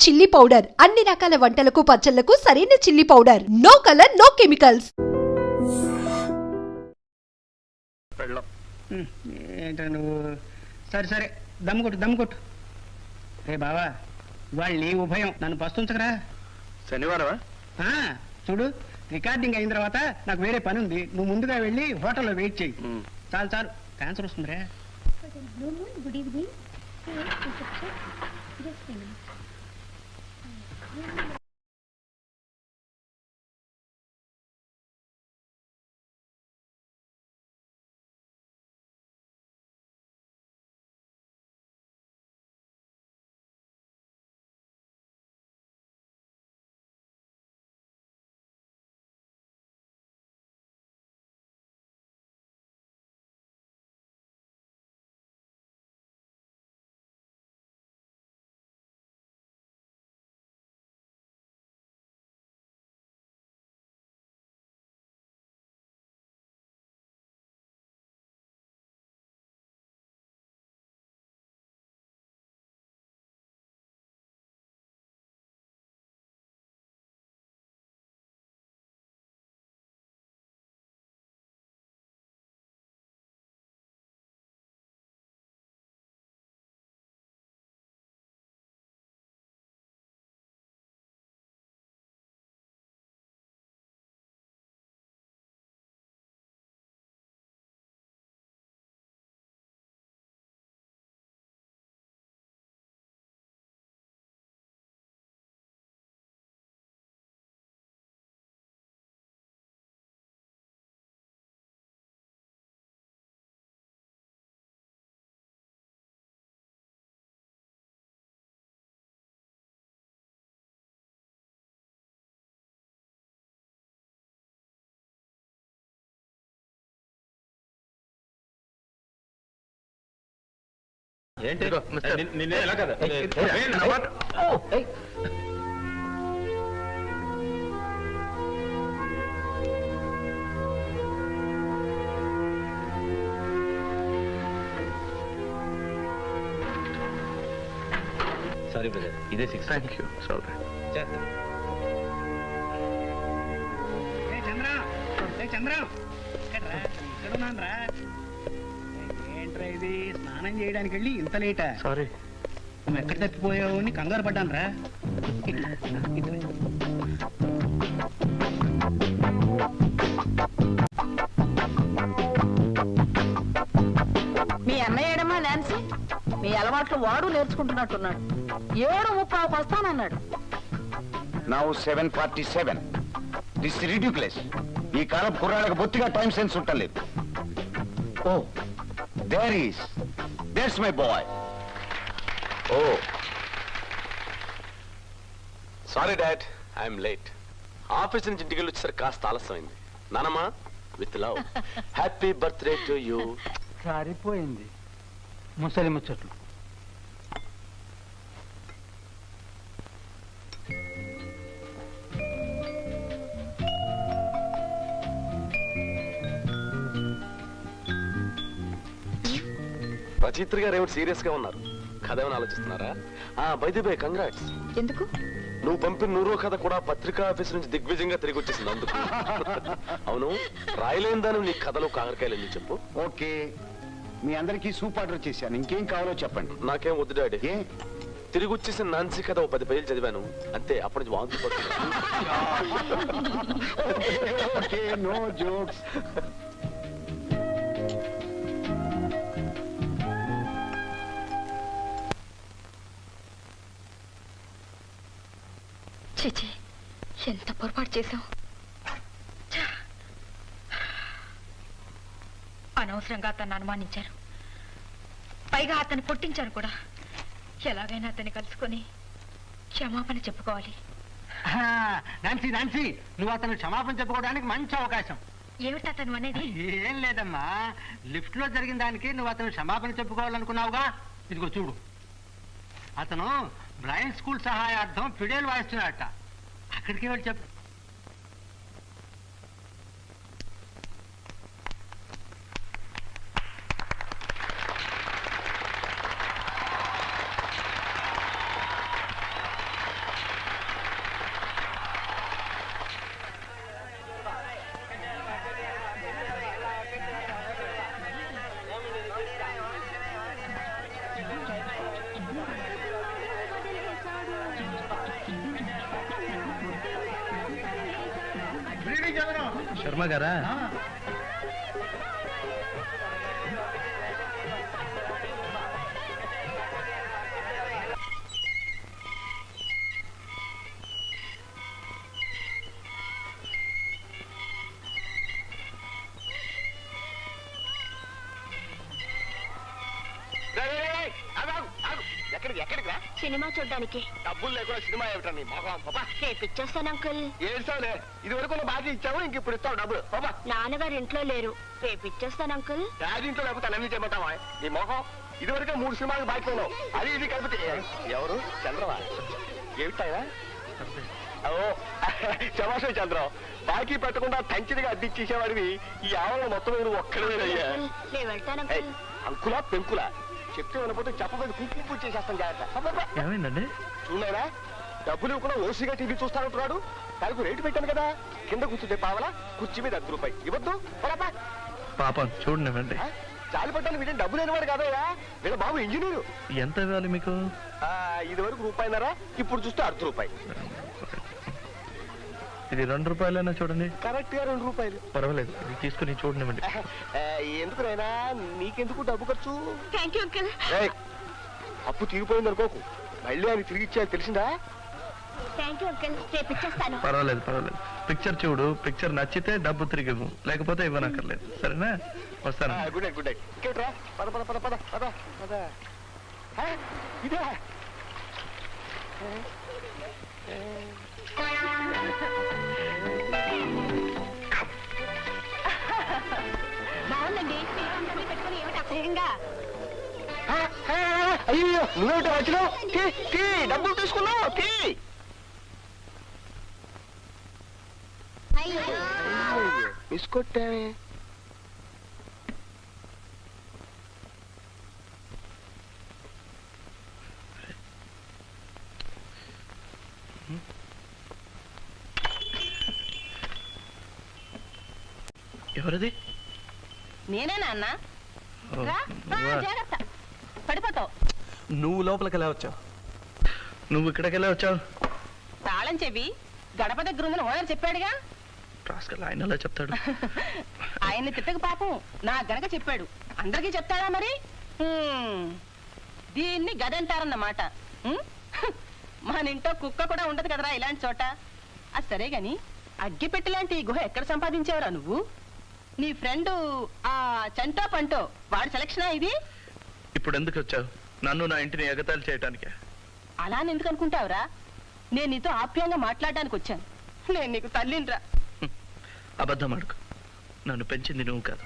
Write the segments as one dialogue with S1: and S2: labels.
S1: Chilli powder అన్ని రకాల వంటలకు పచ్చళ్లకు సరైన chilli powder. No colour no chemicals.
S2: ఏంటో నువ్వు సరే సరే దమ్ము కొట్టు రే బావా వాళ్ళు నీ ఉభయం నన్ను పస్తుంచకరా.
S3: శనివారమా?
S2: చూడు రికార్డింగ్ అయిన తర్వాత నాకు వేరే పని ఉంది, నువ్వు ముందుగా వెళ్ళి హోటల్లో వెయిట్ చేయి. చాలు క్యాన్సర్ వస్తుందిరా.
S4: Good evening.
S3: ఏంటి నిన్నే ఎలా కదా సారీ బ్రదర్, ఇదే 6. Thank you.
S2: చంద్రం ఇక్కడున్నాను రా. ఏంట్రా ఇది, స్నానం చేయడానికి వెళ్ళి ఇంత లేటా?
S3: సారీ.
S2: నువ్వు ఎక్కడ తప్పిపోయావు అని కంగారు పడ్డాను రా.
S5: మీ అన్నయ్యడమ్మా నాన్సీ, మీ అలవాట్లు వాడు నేర్చుకుంటున్నట్టున్నాడు. 7:30 వస్తానన్నాడు.
S6: Now 7:47. This is ridiculous. ఈ కాలం కుర్రాళ్ళకి బొత్తిగా టైం సెన్స్ ఉండలేదు. ఓ there's my boy.
S3: Oh, sorry dad, I'm late. Office నుంచి ఇంటికి వచ్చేసరికి కాస్త ఆలస్యమైంది. నానమ్మా, with love, happy birthday to you.
S2: సరిపోయింది ముసలి ముచ్చట్లు.
S3: రచయిత్రి గారు ఏమిటి సీరియస్ గా ఉన్నారు? కథ ఏమైనా ఆలోచిస్తున్నారా? By the by, congrats.
S5: ఎందుకు?
S3: నువ్వు పంపిన 100 కథ కూడా పత్రికా ఆఫీస్ నుంచి దిగ్విజయంగా తిరిగి వచ్చేసింది అందుకు. అవును, రాయలేని దాని నీ కథలు కాకరకాయలు ఎందుకు చెప్పు.
S6: ఓకే, మీ అందరికీ సూప్ ఆర్డర్ చేశాను, ఇంకేం కావాలో చెప్పండి.
S3: నాకేం వద్దు డాడీ. తిరిగి వచ్చేసిన నాన్సీ కథ 10 పేజీలు చదివాను అంతే, అప్పటి నుంచి వాంతి పడుతుంది.
S6: No jokes.
S4: చిచి, ఎంత పొరపాటు చేశాం. అనవసరంగా అతన్ని అనుమానించారు, పైగా అతన్ని పుట్టించారు కూడా. ఎలాగైనా అతన్ని కలుసుకొని క్షమాపణ చెప్పుకోవాలి.
S2: నాన్సీ, నువ్వు అతను క్షమాపణ చెప్పుకోవడానికి మంచి అవకాశం.
S4: ఏమిటి అతను అనేది?
S2: ఏం లేదమ్మా, లిఫ్ట్ లో జరిగిన దానికి నువ్వు అతను క్షమాపణ చెప్పుకోవాలనుకున్నావుగా. ఇదిగో చూడు, అతను బ్రైన్ స్కూల్ సహాయార్థం ఫిడేల్ వాయిస్తున్నాడట. అక్కడికి వెళ్ళి చెప్పు.
S7: శర్మ గారా?
S6: ఎక్కడికి రా?
S4: సినిమా చూడ్డానికి.
S6: డబ్బులు లేకుండా సినిమా ఏమిటండి మొహం పాపా.
S4: రేపు ఇచ్చేస్తాను అంకుల్.
S6: ఏడ్చావులే, ఇది వరకు బాకీ ఇచ్చావు, ఇంక ఇప్పుడు ఇస్తావు డబ్బులు పాపా.
S4: నాన్నగారు ఇంట్లో లేరు, రేపు ఇచ్చేస్తాను అంకుల్.
S6: డాడీ ఇంట్లో లేకపోతే అన్నీ చేయమంటావా? నీ మొహం ఇది వరకే 3 సినిమాలు బాకీ ఉన్నావు, అది ఇది కలిపితే. ఎవరు? చంద్రవా? ఏమిటాయా? ఓ శమాషం చంద్రం, బాకీ పెట్టకుండా తంచిదిగా అడ్డిచ్చేసేవాడివి ఈ ఆవరణ మొత్తం నువ్వు ఒక్కడేనయ్యా.
S4: నేను వెళ్తాను అంకుల్.
S6: అంకులా పెంకులా చెప్తే వినపోతే చెప్పబోయి కుంకుమ పూజ చేసేస్తాం జాగ్రత్త.
S7: ఏమైందండి?
S6: చూడలేరా, డబ్బులు ఇవ్వకుండా ఓసీగా టీవీ చూస్తానంటున్నాడు. దానికి రేటు పెట్టాను కదా, కింద కూర్చుంటే పావలా, కుర్చీ మీద ₹10 ఇవ్వద్దు.
S7: పాపం చూడండి.
S6: జాలి పడ్డాను, వీటిని డబ్బు లేనివాడు కాదయ్యా, వీళ్ళ బాబు ఇంజనీరు.
S7: ఎంత ఇవ్వాలి మీకు?
S6: ఇది వరకు ₹1.5, ఇప్పుడు చూస్తే ₹1/2.
S7: ఇది ₹2 చూడండి.
S6: కరెక్ట్ గా ₹2.
S7: పర్వాలేదు, ఇది తీసుకుని చూడనివ్వండి.
S6: ఎందుకునైనా నీకెందుకు డబ్బు ఖర్చు?
S4: Thank you uncle.
S6: అప్పు తీరిపోయింది అనుకోకు, మళ్ళీ ఆయన తిరిగి ఇచ్చేది తెలిసిందా?
S4: థ్యాంక్ యూ అంకుల్, రేపు ఇచ్చేస్తాను.
S7: పర్వాలేదు. పిక్చర్ చూడు, పిక్చర్ నచ్చితే డబ్బు తిరిగి ఇవ్వు, లేకపోతే ఇవ్వనక్కర్లేదు. సరేనా? వస్తాను.
S6: Good night. ఇంకేట్రా, పద పద పద పద పద పద. ఇదే
S4: బాగుందండి. పెట్టుకుని ఏమిటి అసహ్యంగా?
S6: అయ్యో, నువ్వేమిటో వచ్చినావు? డబ్బులు తీసుకున్నావు. మిస్ కొట్టామే.
S7: ఎవరిది?
S5: నేనేనా అన్న?
S7: ఓ,
S5: రా,
S7: నువ్వా?
S5: జాగ్రత్త, పడిపోతావు.
S7: నువ్వు లోపలికి ఎలా వచ్చావు? నువ్వు ఇక్కడికి ఎలా వచ్చావు?
S5: తాళం చెవి గడప దగ్గర ఉందని ఓనర్ చెప్పాడుగా.
S7: రాస్కల్, ఆయన ఎలా చెప్తాడు?
S5: ఆయన్ని తిట్టక పాపం నా గనక చెప్పాడు, అందరికీ చెప్తాడా మరి? దీన్ని గదంటారన్నమాట. మన ఇంట్లో కుక్క కూడా ఉండదు కదరా ఇలాంటి చోట. అది సరే గాని, అగ్గిపెట్టి లాంటి ఈ గుహ ఎక్కడ సంపాదించావురా నువ్వు? నీ ఫ్రెండ్ ఆ చంటో పంటో వాడి సెలక్షనా ఇది?
S7: ఇప్పుడు ఎందుకు వచ్చావు? నన్ను నా ఇంటిని ఎగతాళి చేయటానికే.
S5: అలా ఎందుకు అనుకుంటావురా? నేను నీతో ఆప్యాయంగా మాట్లాడడానికి వచ్చాను. నేను నీకు తల్లినిరా.
S7: అబద్ధం ఆడుకు. నన్ను పెంచింది నువ్వు కాదు,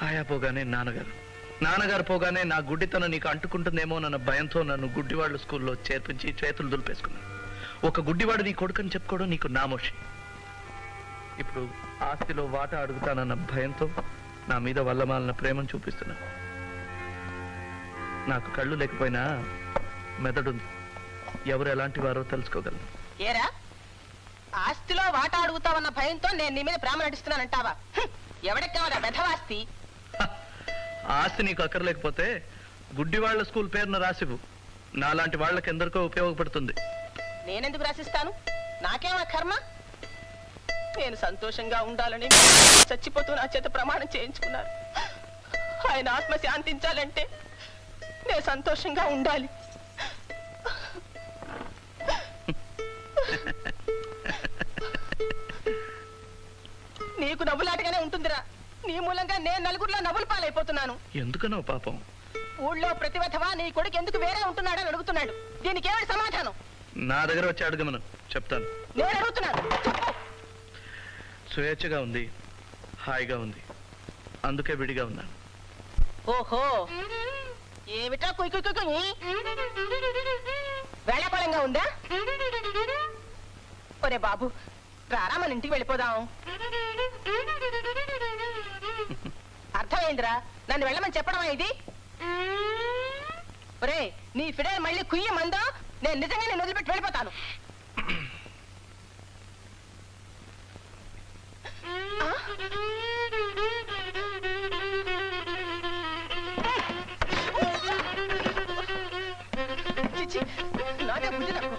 S7: ఆయా పోగానే నాన్నగారు పోగానే నా గుడ్డితనం నీకు అంటుకుంటుందేమోనన్న భయంతో నన్ను గుడ్డివాళ్ళు స్కూల్లో చేర్పించి చేతులు దులిపేసుకున్నాను. ఒక గుడ్డివాడు నీ కొడుకుని చెప్పుకోవడం నీకు నామోషి. ఇప్పుడు ఆస్తిలో వాటా అడుగుతానన్న భయంతో నా మీద వల్లమాలిన ప్రేమను చూపిస్తున్నాను. నాకు కళ్ళు లేకపోయినా మెదడుంది. ఎవరు ఎలాంటి వారో తెలుసుకోగలను.
S5: ఏరా, ఆస్తిలో వాటా అడుగుతావన్న భయంతో నేను నీ మీద ప్రేమ నటిస్తున్నానంటావా? ఎవడికి కావాలా బెధవాస్తి?
S7: ఆస్తి నీకు అక్కర్లేకపోతే గుడ్డివాళ్ల స్కూల్ పేరున రాసివు. నాలాంటి వాళ్ళకి ఎందరికో ఉపయోగపడుతుంది.
S5: నేనెందుకు రాసిస్తాను? నాకేమా కర్మ? నేను సంతోషంగా ఉండాలని చచ్చిపోతూ నా చేత ప్రమాణం చేయించుకున్నారు. ఆయన ఆత్మ శాంతించాలంటే నేను సంతోషంగా ఉండాలి. నీకు నవ్వులాటగానే ఉంటుందిరా. నీ మూలంగా నేను నలుగురిలో నవ్వులు పాలైపోతున్నాను.
S7: ఎందుకనో పాపం.
S5: ఊళ్ళో ప్రతివధవా నీ కొడుకు ఎందుకు వేరే ఉంటున్నాడని అడుగుతున్నాడు. దీనికి ఏమిటి సమాధానం?
S7: నా దగ్గర వచ్చి అడగమను, చెప్తాను.
S5: నేను అడుగుతున్నాను, చెప్పు.
S7: స్వేచ్ఛగా ఉంది, హాయిగా ఉంది, అందుకే విడిగా ఉన్నాను.
S5: ఓహో, ఏమిటా కుయ్ కుయ్ కుయ్? వేళాకోళంగా ఉందా? ఒరే బాబు, రారా మన ఇంటికి వెళ్ళిపోదాం. అర్థమైందిరా, నన్ను వెళ్ళమని చెప్పడమా ఇది? ఒరే, నీ ఫిడేల్ మళ్ళీ కుయ్యమందో నేను నిజంగా నేను వదిలిపెట్టి వెళ్ళిపోతాను. చిచి, నాకే బుద్ధి నాకు.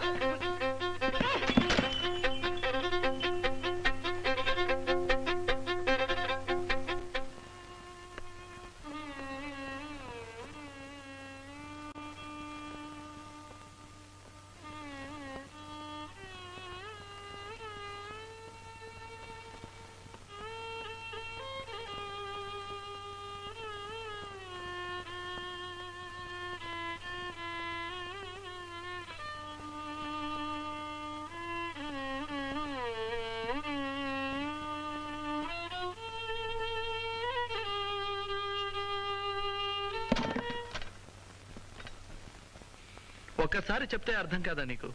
S7: ఒక్కసారి చెప్తే అర్థం కాదా నీకు?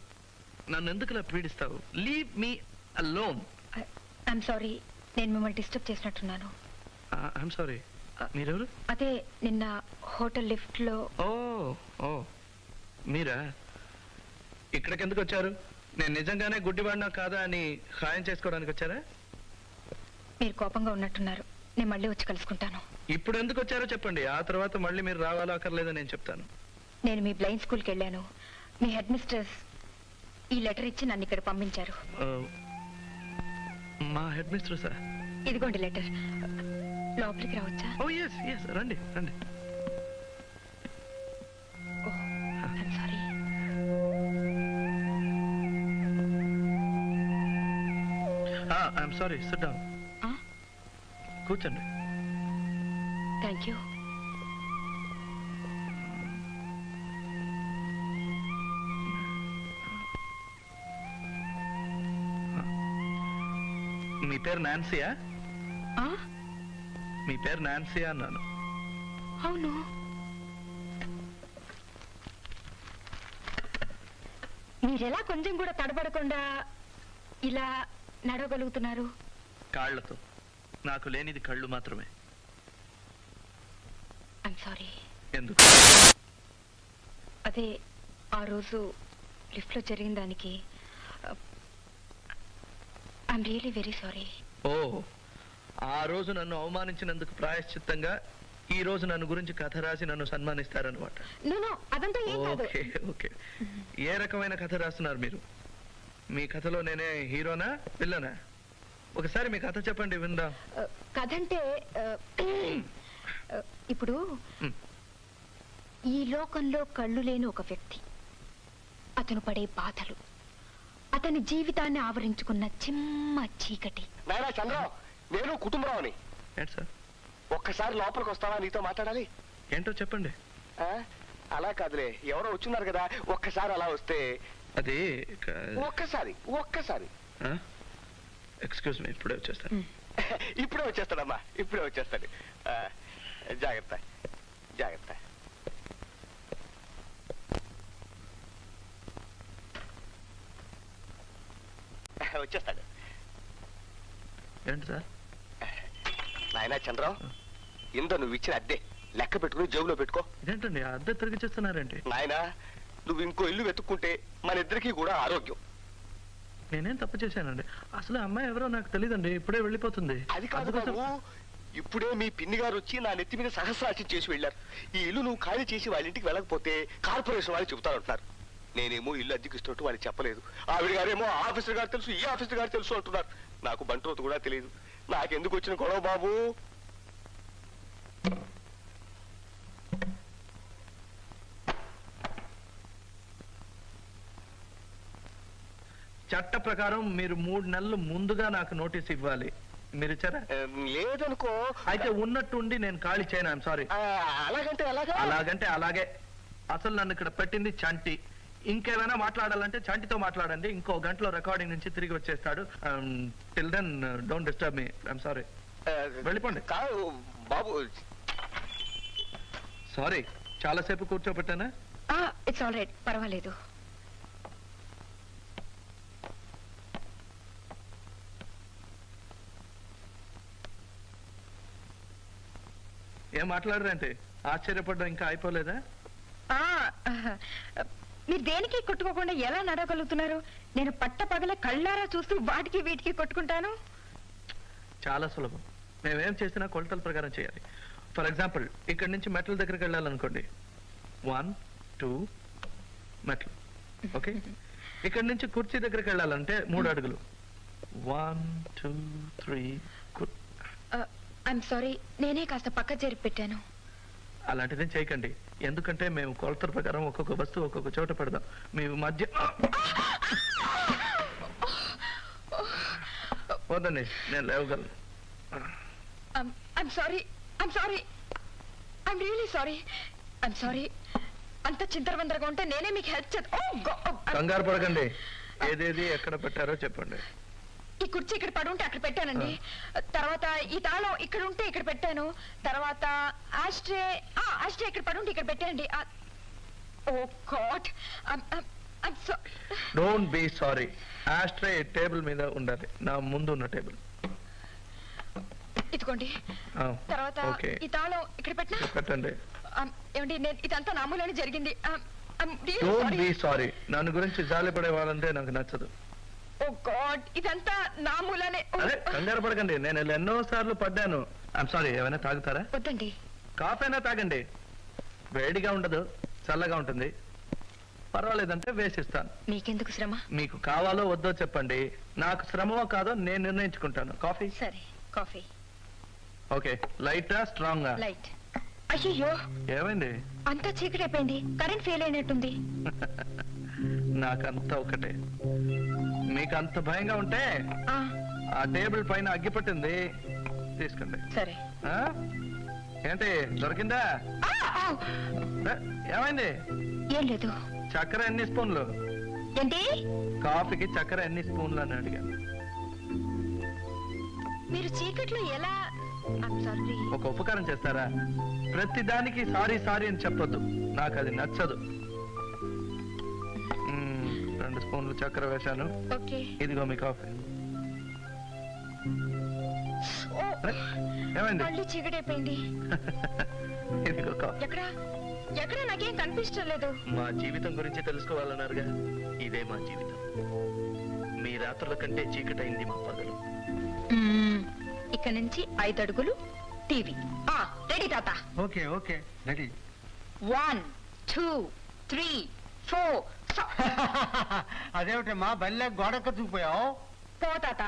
S7: నన్ను ఎందుకులా పీడిస్తావు? Leave me alone.
S8: I'm sorry, నేను మిమ్మల్ని డిస్టర్బ్ చేసినట్టున్నాను.
S7: I'm sorry. మీరెవరు?
S8: అదే నిన్న హోటల్ లిఫ్ట్ లో.
S7: ఓ ఓ మీరా? ఇక్కడికి ఎందుకు వచ్చారు? నేను నిజంగానే గుడ్డివాడినా కాదా అని ఖాయం చేసుకోవడానికి వచ్చారా?
S8: మీరు కోపంగా ఉన్నట్టున్నారు. నేను మళ్ళీ వచ్చి కలుసుకుంటాను.
S7: ఇప్పుడు ఎందుకు వచ్చారో చెప్పండి, ఆ తర్వాత మళ్ళీ మీరు రావాలో అక్కర్లేదో నేను చెప్తాను.
S8: నేను మీ బ్లైండ్ స్కూల్కి వెళ్ళాను. మీ హెడ్ మిస్ట్రెస్ ఈ లెటర్ ఇచ్చి నన్ను ఇక్కడ పంపించారు.
S7: మా హెడ్ మిస్ట్రెస్?
S8: ఇదిగోండి లెటర్. లోపలికి రావచ్చా?
S7: ఓ ఎస్ ఎస్, రండి రండి.
S8: I'm sorry.
S7: I'm sorry. Sit down. కూర్చోండి.
S8: Thank you.
S7: మీ పేరు నాన్సీయా? మీ పేరు నాన్సీయా అన్నాను.
S8: అవును. మీరెలా కొంచెం కూడా తడబడకుండా ఇలా నడవగలుగుతున్నారు?
S7: కాళ్లతో. నాకు లేనిది కళ్ళు మాత్రమే.
S8: I'm sorry.
S7: ఎందుకు?
S8: అదే ఆ రోజు లిఫ్ట్లో జరిగిన దానికి ఐఎమ్ రియలీ వెరీ సారీ.
S7: ఓ, ఆ రోజు నన్ను అవమానించినందుకు ప్రాయశ్చిత్తంగా ఈ రోజు నన్ను గురించి కథ రాసి నన్ను సన్మానిస్తారనమాట.
S8: నో అదంతా ఏం కాదు.
S7: Okay okay. ఏ రకమైన కథ రాస్తున్నారు మీరు? మీ కథలో నేనే హీరోనా విల్లనా? ఒకసారి మీ కథ చెప్పండి విందాం.
S8: కథ అంటే ఇప్పుడు ఈ లోకంలో కళ్ళు లేని ఒక వ్యక్తి, అతను పడే బాధలు, అతని జీవితాన్ని ఆవరించుకున్న చిమ్మ చీకటి.
S6: నాయనా చంద్ర, నేను కుటుంబరావుని.
S7: ఏంటి సార్?
S6: ఒక్కసారి లోపలికి వస్తావా? నీతో మాట్లాడాలి.
S7: ఏంటో చెప్పండి.
S6: అలా కాదులే, ఎవరో వచ్చున్నారు కదా, ఒక్కసారి అలా వస్తే.
S7: అది
S6: ఒక్కసారి
S7: ఎక్స్క్యూజ్ మీ, ఇప్పుడే వచ్చేస్తాను.
S6: ఇప్పుడే వచ్చేస్తాడమ్మా, ఇప్పుడే వచ్చేస్తాడు. జాగ్రత్త జాగ్రత్త. వచ్చేస్తాడు.
S7: ఏంటి సార్?
S6: నాయనా చంద్రం, ఇందో నువ్వు ఇచ్చిన అద్దె లెక్క పెట్టుకుని జేబులో పెట్టుకో.
S7: ఇదేంటండి అద్దె తిరిగి చేస్తున్నారేంటి?
S6: నాయనా, నువ్వు ఇంకో ఇల్లు వెతుక్కుంటే మన ఇద్దరికి కూడా ఆరోగ్యం.
S7: నేనేం తప్పు చేశానండి? అసలు అమ్మాయి ఎవరో నాకు తెలియదండి, ఇప్పుడే వెళ్ళిపోతుంది.
S6: అది కాదు బాబు, ఇప్పుడే మీ పిన్ని గారు వచ్చి నా నెత్తి మీద సహస్రాచి చేసి వెళ్ళారు. ఈ ఇల్లు నువ్వు ఖాళీ చేసి వాళ్ళ ఇంటికి వెళ్ళకపోతే కార్పొరేషన్ వాళ్ళు చెబుతారంటున్నారు. నేనేమో ఇల్లు అద్దెకి ఇస్తున్నట్టు వాళ్ళకి చెప్పలేదు. ఆవిడ గారేమో ఆఫీసర్ గారు తెలుసు, ఈ ఆఫీసర్ గారు తెలుసు అంటున్నారు. నాకు బంట్రోతు కూడా తెలియదు. నాకెందుకు వచ్చిన గొడవ బాబు?
S7: చట్ట ప్రకారం మీరు 3 నెలలు ముందుగా నాకు నోటీస్ ఇవ్వాలి. మీరు ఇచ్చారా?
S6: లేదనుకో.
S7: అయితే ఉన్నట్టుండి నేను ఖాళీ చేయను. I'm sorry.
S6: అలాగంటే
S7: అలాగంటే అలాగే. అసలు నన్ను ఇక్కడ పెట్టింది చంటి. ఇంకేమైనా మాట్లాడాలంటే చంటితో మాట్లాడండి. ఇంకో గంటలో రికార్డింగ్ నుంచి తిరిగి వచ్చేస్తాడు. Till then don't disturb me. I'm sorry. వెళ్ళిపోండి.
S6: కాదు బాబు.
S7: సారీ, చాలాసేపు కూర్చోబెట్టానా?
S8: ఇట్స్ ఆల్ రైట్, పర్వాలేదు.
S7: ఏం మాట్లాడరంటే? ఆశ్చర్యపడ్డా ఇంకా అయిపోలేదా?
S8: మీరు దేనికి కొట్టుకోకుండా ఎలా నడవగలుగుతున్నారు? నేను పట్ట పగల కళ్ళారా చూస్తూ వాటికి వీటికి కొట్టుకుంటాను.
S7: చాలా సులభం. మేమేం చేసినా కొలతల ప్రకారం చేయాలి. ఫర్ ఎగ్జాంపుల్, ఇక్కడ నుంచి మెట్ల దగ్గరికి వెళ్ళాలనుకోండి. 1 2 మెట్లు. ఓకే. ఇక్కడ నుంచి కుర్చీ దగ్గరికి వెళ్ళాలంటే 3 అడుగులు. 1 2 3.
S8: ఐఎమ్ సారీ, నేనే కాస్త పక్క చేరి పెట్టాను.
S7: అలాంటిదేం చేయకండి. ఎందుకంటే మేము కొలతల ప్రకారం ఒక్కొక్క వస్తువు ఒక్కొక్క చోట పెడదాం. మీ మధ్య వద్దండి, నేను లేవగలను.
S8: I'm sorry, I'm sorry, I'm really sorry, I'm sorry. అంత చింతరవందరగా ఉంటే నేనే మీకు హెల్ప్ చేస్తాను.
S7: కంగారు పడకండి. ఏదేది ఎక్కడ పెట్టారో చెప్పండి.
S8: ఈ కుర్చీ ఇక్కడ పడి ఉంటే అక్కడ పెట్టానండి. తర్వాత ఈ తాళం ఇక్కడ ఉంటే ఇక్కడ పెట్టాను. తర్వాత ఆస్ట్రే ఇక్కడ పడి ఉంటే ఇక్కడ పెట్టానండి. Oh God
S7: don't be sorry. Ashtray table మీద ఉండాలి, నా ముందు ఉన్న టేబుల్.
S8: ఇదిగోండి. తర్వాత
S7: ఓకే,
S8: ఈ తాళం ఇక్కడ పెట్టినా
S7: పెట్టండి.
S8: ఏమండి, నేను ఇదంతా నామూలని జరిగింది.
S7: Don't be sorry. నన్ను గురించి జాలిపడే వాళ్ళంటే నాకు నచ్చదు.
S8: ఓ గాడ్, ఇదంతా నామూలనే.
S7: అదే కంగారు పడకండి, నేను ఇలా ఎన్నో సార్లు పడ్డాను. I'm sorry. ఏమైనా తాగుతారా?
S8: వద్దండి.
S7: కాఫీ అయినా తాగండి, వేడిగా ఉండదు, చల్లగా ఉంటుంది. పర్వాలేదంటే వేసిస్తాను.
S8: మీకెందుకు శ్రమ?
S7: మీకు కావాలో వద్దో చెప్పండి, నాకు శ్రమమో కాదో నేను నిర్ణయించుకుంటాను. కాఫీ?
S8: సరే, కాఫీ.
S7: ఓకే. లైటా స్ట్రాంగా?
S8: లైట్. అయ్యో,
S7: ఏమైంది?
S8: అంతా చీకటి అయిపోయింది, కరెంట్ ఫెయిల్ అయినట్టుంది.
S7: నాకంతా ఒకటే. మీకు అంత భయంగా ఉంటే
S8: ఆ,
S7: ఆ టేబుల్ పైన అగ్గి పట్టింది, తీసుకోండి.
S8: సరే.
S7: ఆ? ఏంటి దొరికిందా?
S8: ఆ, ఆ,
S7: ఏ, ఏమైంది?
S8: ఏం లేదు.
S7: చక్కెర ఎన్ని స్పూన్లు?
S8: ఏంటి?
S7: కాఫీకి చక్కెర ఎన్ని స్పూన్లు అని అడిగాను.
S8: మీరు చీకట్లో ఎలా? సారీ.
S7: ఒక ఉపకారం చేస్తారా? ప్రతి దానికి సారీ సారీ అని చెప్పొద్దు, నాకు అది నచ్చదు. 2 స్పూన్లు చక్కెర వేశాను.
S8: ఓకే.
S7: ఇదిగో మీ కాఫీ.
S8: ఓ,
S7: ఏమైంది?
S8: మళ్ళీ చీకటి అయిపోయింది.
S7: ఇదిగో కాఫీ.
S8: ఎక్కడ ఎక్కడ నాకేం కనిపించలేదు.
S7: మా జీవితం గురించి తెలుసుకోవాలన్నారుగా, ఇదే మా జీవితం. మీ రాత్రుల కంటే చీకటైంది మా పగలు.
S8: ఇక్కడ నుంచి 5 అడుగులు టీవీ. రెడీ తాత?
S2: Okay okay ready.
S8: 1 2 3 4.
S2: అదేమిటమ్మా బల్లె గోడకు చూపోయావు?
S8: పో తాత,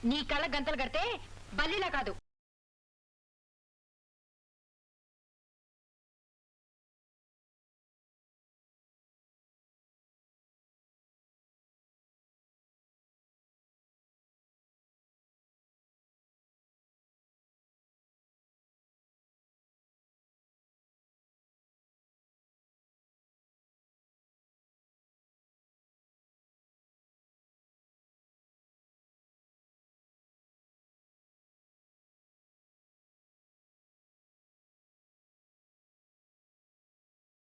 S8: నీ కళ్ళ గంతలు కడితే బల్లిలా కాదు,